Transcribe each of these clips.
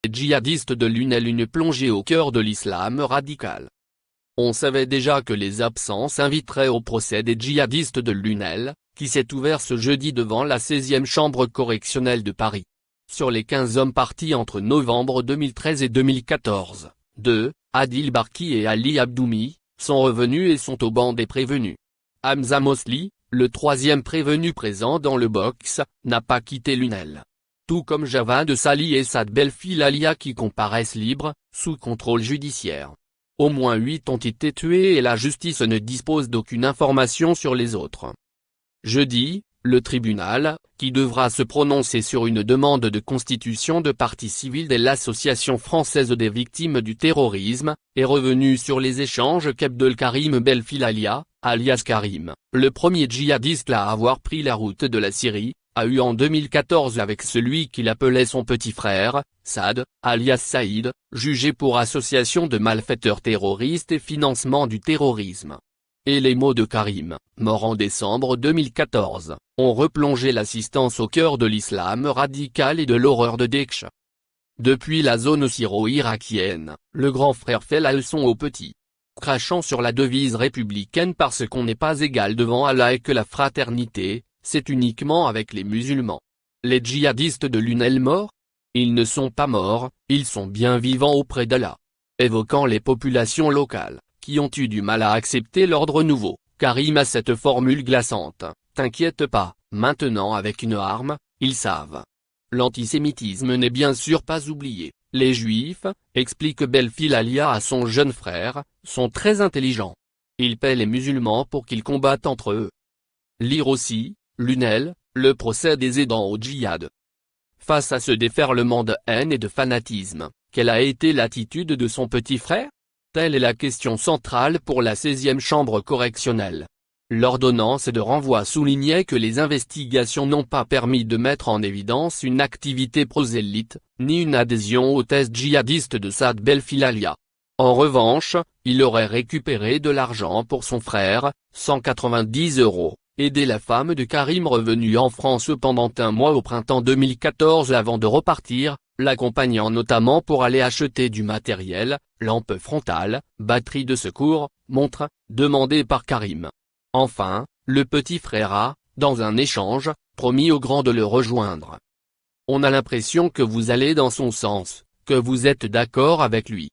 Les djihadistes de Lunel, une plongée au cœur de l'islam radical. On savait déjà que les absences inviteraient au procès des djihadistes de Lunel, qui s'est ouvert ce jeudi devant la 16e chambre correctionnelle de Paris. Sur les 15 hommes partis entre novembre 2013 et 2014, deux, Adil Barki et Ali Abdoumi, sont revenus et sont au banc des prévenus. Hamza Mosli, le troisième prévenu présent dans le box, n'a pas quitté Lunel. Tout comme Javad Sali et Saad Belfilalia qui comparaissent libres, sous contrôle judiciaire. Au moins 8 ont été tués et la justice ne dispose d'aucune information sur les autres. Jeudi, le tribunal, qui devra se prononcer sur une demande de constitution de partie civile de l'Association française des victimes du terrorisme, est revenu sur les échanges qu'Abdelkarim Belfilalia, alias Karim, le premier djihadiste à avoir pris la route de la Syrie, a eu en 2014 avec celui qu'il appelait son petit frère, Saad, alias Saïd, jugé pour association de malfaiteurs terroristes et financement du terrorisme. Et les mots de Karim, mort en décembre 2014, ont replongé l'assistance au cœur de l'islam radical et de l'horreur de Daesh. Depuis la zone syro-irakienne, le grand frère fait la leçon aux petits. Crachant sur la devise républicaine parce qu'on n'est pas égal devant Allah et que la fraternité, c'est uniquement avec les musulmans. Les djihadistes de Lunel morts? Ils ne sont pas morts, ils sont bien vivants auprès d'Allah. Évoquant les populations locales, qui ont eu du mal à accepter l'ordre nouveau, Karim a cette formule glaçante: t'inquiète pas, maintenant avec une arme, ils savent. L'antisémitisme n'est bien sûr pas oublié. Les juifs, explique Belfilalia à son jeune frère, sont très intelligents. Ils paient les musulmans pour qu'ils combattent entre eux. Lire aussi, Lunel, le procès des aidants au djihad. Face à ce déferlement de haine et de fanatisme, quelle a été l'attitude de son petit frère? Telle est la question centrale pour la 16e chambre correctionnelle. L'ordonnance de renvoi soulignait que les investigations n'ont pas permis de mettre en évidence une activité prosélyte, ni une adhésion aux thèses djihadistes de Saad Belfilalia. En revanche, il aurait récupéré de l'argent pour son frère, 190 €, aidé la femme de Karim revenue en France pendant un mois au printemps 2014 avant de repartir, l'accompagnant notamment pour aller acheter du matériel, lampe frontale, batterie de secours, montre, demandée par Karim. Enfin, le petit frère a, dans un échange, promis au grand de le rejoindre. On a l'impression que vous allez dans son sens, que vous êtes d'accord avec lui.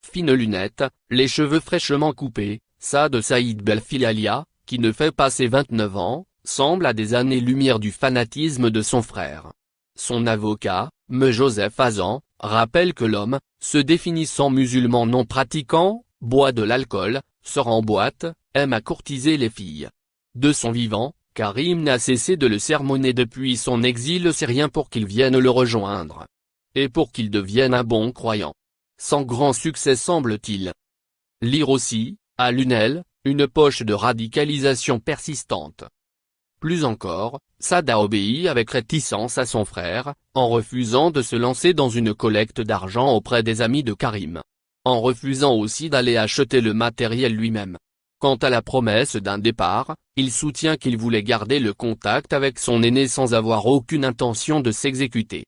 Fine lunette, les cheveux fraîchement coupés, Saad Saïd Belfilalia, qui ne fait pas ses 29 ans, semble à des années-lumière du fanatisme de son frère. Son avocat, Me Joseph Hazan, rappelle que l'homme, se définissant musulman non pratiquant, boit de l'alcool, sort en boîte, aime à courtiser les filles. De son vivant, Karim n'a cessé de le sermonner depuis son exil syrien pour qu'il vienne le rejoindre. Et pour qu'il devienne un bon croyant. Sans grand succès semble-t-il. Lire aussi, à Lunel, une poche de radicalisation persistante. Plus encore, Saad a obéi avec réticence à son frère, en refusant de se lancer dans une collecte d'argent auprès des amis de Karim. En refusant aussi d'aller acheter le matériel lui-même. Quant à la promesse d'un départ, il soutient qu'il voulait garder le contact avec son aîné sans avoir aucune intention de s'exécuter.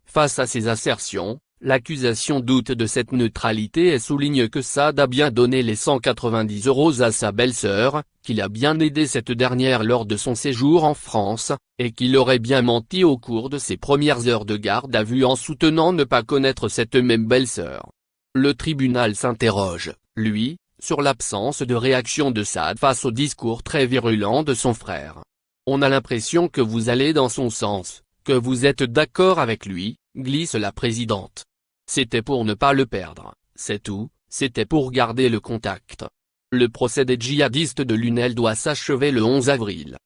Face à ces assertions, l'accusation doute de cette neutralité et souligne que Saad a bien donné les 190 € à sa belle-sœur, qu'il a bien aidé cette dernière lors de son séjour en France, et qu'il aurait bien menti au cours de ses premières heures de garde à vue en soutenant ne pas connaître cette même belle-sœur. Le tribunal s'interroge, lui, sur l'absence de réaction de Saad face au discours très virulent de son frère. On a l'impression que vous allez dans son sens, que vous êtes d'accord avec lui, glisse la présidente. C'était pour ne pas le perdre, c'est tout, c'était pour garder le contact. Le procès des djihadistes de Lunel doit s'achever le 11 avril.